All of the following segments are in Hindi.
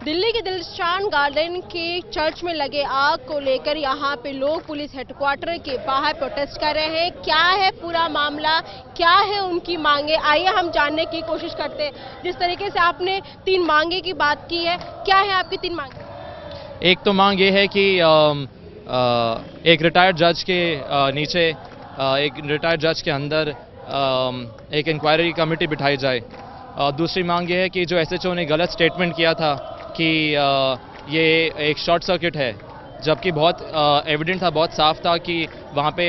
दिल्ली के दिलशान गार्डन के चर्च में लगे आग को लेकर यहाँ पे लोग पुलिस हेडक्वार्टर के बाहर प्रोटेस्ट कर रहे हैं। क्या है पूरा मामला, क्या है उनकी मांगे, आइए हम जानने की कोशिश करते हैं। जिस तरीके से आपने 3 मांगे की बात की है, क्या है आपकी 3 मांगे? एक तो मांग ये है कि एक रिटायर्ड जज के नीचे एक रिटायर्ड जज के अंदर एक इंक्वायरी कमेटी बिठाई जाए। दूसरी मांग ये है कि जो एसएचओ ने गलत स्टेटमेंट किया था कि ये एक शॉर्ट सर्किट है, जबकि बहुत एविडेंट था, बहुत साफ था कि वहाँ पे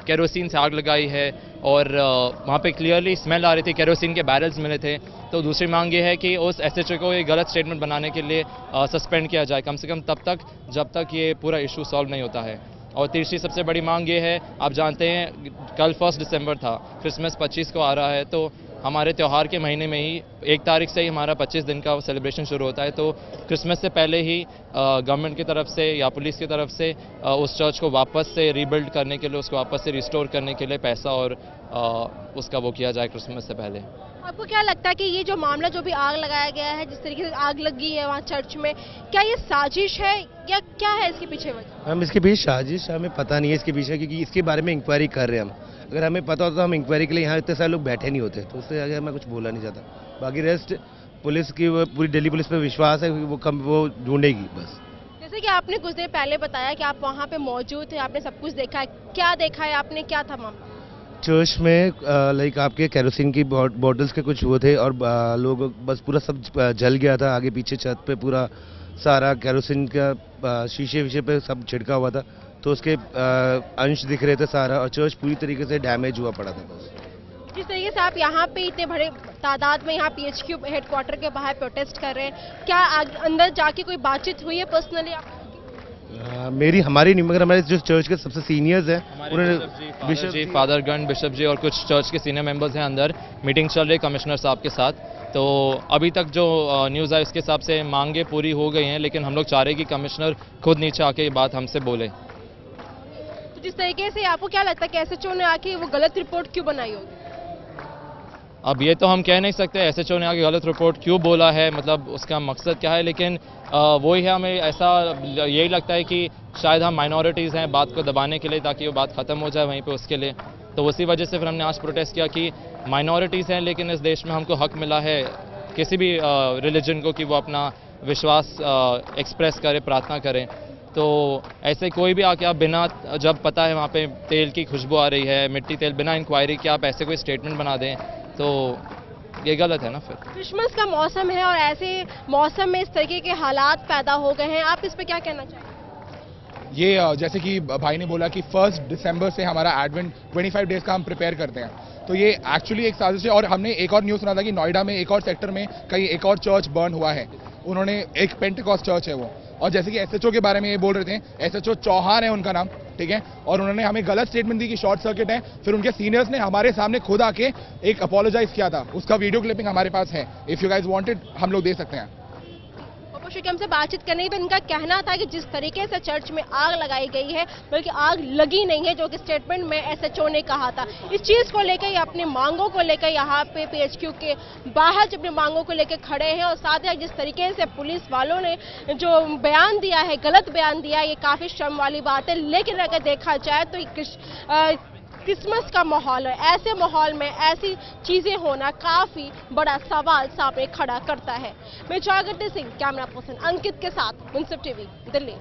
केरोसिन से आग लगाई है और वहाँ पे क्लियरली स्मेल आ रही थी, केरोसिन के बैरल्स मिले थे। तो दूसरी मांग ये है कि उस एसएचओ को ये गलत स्टेटमेंट बनाने के लिए सस्पेंड किया जाए, कम से कम तब तक जब तक ये पूरा इशू सॉल्व नहीं होता है। और तीसरी सबसे बड़ी मांग ये है, आप जानते हैं कल 1 दिसंबर था, क्रिसमस 25 को आ रहा है, तो हमारे त्यौहार के महीने में ही 1 तारीख से ही हमारा 25 दिन का सेलिब्रेशन शुरू होता है। तो क्रिसमस से पहले ही गवर्नमेंट की तरफ से या पुलिस की तरफ से उस चर्च को वापस से रीबिल्ड करने के लिए, उसको वापस से रिस्टोर करने के लिए पैसा और उसका वो किया जाए क्रिसमस से पहले। आपको क्या लगता है कि ये जो मामला, जो भी आग लगाया गया है, जिस तरीके से आग लगी है वहाँ चर्च में, क्या ये साजिश है या क्या है इसके पीछे वजह? हम इसके पीछे साजिश हमें पता नहीं है इसके पीछे, क्योंकि इसके बारे में इंक्वायरी कर रहे हैं हम। अगर हमें पता होता तो हम इंक्वायरी के लिए यहाँ इतने सारे लोग बैठे नहीं होते। तो उससे आगे मैं कुछ बोलना नहीं चाहता। बाकी रेस्ट पुलिस की, पूरी दिल्ली पुलिस पे विश्वास है, वो ढूंढेगी बस। जैसे कि आपने कुछ देर पहले बताया कि आप वहाँ पे मौजूद थे, आपने सब कुछ देखा है, क्या देखा है आपने, क्या था मामला? चर्च में लाइक आपके केरोसिन की बॉटल्स के कुछ वो थे और लोग बस पूरा सब जल गया था। आगे पीछे छत पे पूरा सारा केरोसिन का शीशे विशे पे सब छिड़का हुआ था, तो उसके अंश दिख रहे थे सारा, और चर्च पूरी तरीके से डैमेज हुआ पड़ा था बस। जिस तरीके से आप यहाँ पे इतने बड़े तादाद में यहाँ पीएचक्यू हेडक्वार्टर के बाहर प्रोटेस्ट कर रहे हैं, क्या अंदर जाके कोई बातचीत हुई है पर्सनली आप? हमारी नहीं, मगर हमारे जो चर्च के सबसे सीनियर्स हैं, उन्होंने बिशप जी, फादरगण, बिशप जी और कुछ चर्च के सीनियर मेंबर्स हैं, अंदर मीटिंग चल रही कमिश्नर साहब के साथ। तो अभी तक जो न्यूज़ है उसके हिसाब से मांगे पूरी हो गई हैं, लेकिन हम लोग चाह रहे हैं कि कमिश्नर खुद नीचे आके ये बात हमसे बोले। तो जिस तरीके से आपको क्या लगता है कि एसएचओ ने आके वो गलत रिपोर्ट क्यों बनाई होगी? अब ये तो हम कह नहीं सकते एसएचओ ने आगे गलत रिपोर्ट क्यों बोला है, मतलब उसका मकसद क्या है, लेकिन वही है, हमें ऐसा यही लगता है कि शायद हम माइनॉरिटीज़ हैं बात को दबाने के लिए, ताकि वो बात ख़त्म हो जाए वहीं पे उसके लिए। तो उसी वजह से फिर हमने आज प्रोटेस्ट किया कि माइनॉरिटीज़ हैं, लेकिन इस देश में हमको हक मिला है किसी भी रिलीजन को कि वो अपना विश्वास एक्सप्रेस करे, प्रार्थना करें। तो ऐसे कोई भी आके आप बिना, जब पता है वहाँ पे तेल की खुशबू आ रही है, मिट्टी तेल, बिना इंक्वायरी के आप ऐसे कोई स्टेटमेंट बना दें, तो ये गलत है ना। फिर क्रिसमस का मौसम है और ऐसे मौसम में इस तरीके के हालात पैदा हो गए हैं, आप इस पे क्या कहना चाहेंगे? ये जैसे कि भाई ने बोला कि 1 दिसंबर से हमारा एडवेंट 25 डेज का हम प्रिपेयर करते हैं, तो ये एक्चुअली एक साजिश है। और हमने एक और न्यूज़ सुना था कि नोएडा में एक और सेक्टर में कहीं एक और चर्च बर्न हुआ है, उन्होंने एक पेंटेकॉस्ट चर्च है वो। और जैसे कि एसएचओ के बारे में ये बोल रहे थे, एसएचओ चौहान है उनका नाम, ठीक है, और उन्होंने हमें गलत स्टेटमेंट दी कि शॉर्ट सर्किट है। फिर उनके सीनियर्स ने हमारे सामने खुद आके एक अपोलोजाइज किया था, उसका वीडियो क्लिपिंग हमारे पास है, इफ यू गाइज वांटेड हम लोग दे सकते हैं। कि हमसे बातचीत करने की, तो इनका कहना था कि जिस तरीके से चर्च में आग लगाई गई है, बल्कि आग लगी नहीं है, जो कि स्टेटमेंट में एसएचओ ने कहा था। इस चीज को लेकर, अपनी मांगों को लेकर यहाँ पे पीएचक्यू के बाहर अपनी मांगों को लेकर खड़े हैं। और साथ ही जिस तरीके से पुलिस वालों ने जो बयान दिया है, गलत बयान दिया है, ये काफी शर्म वाली बात है। लेकिन अगर देखा जाए तो क्रिसमस का माहौल है, ऐसे माहौल में ऐसी चीजें होना काफी बड़ा सवाल सामने खड़ा करता है। मैं स्वागत सिंह, कैमरा पर्सन अंकित के साथ, मुंसिफ टीवी, दिल्ली।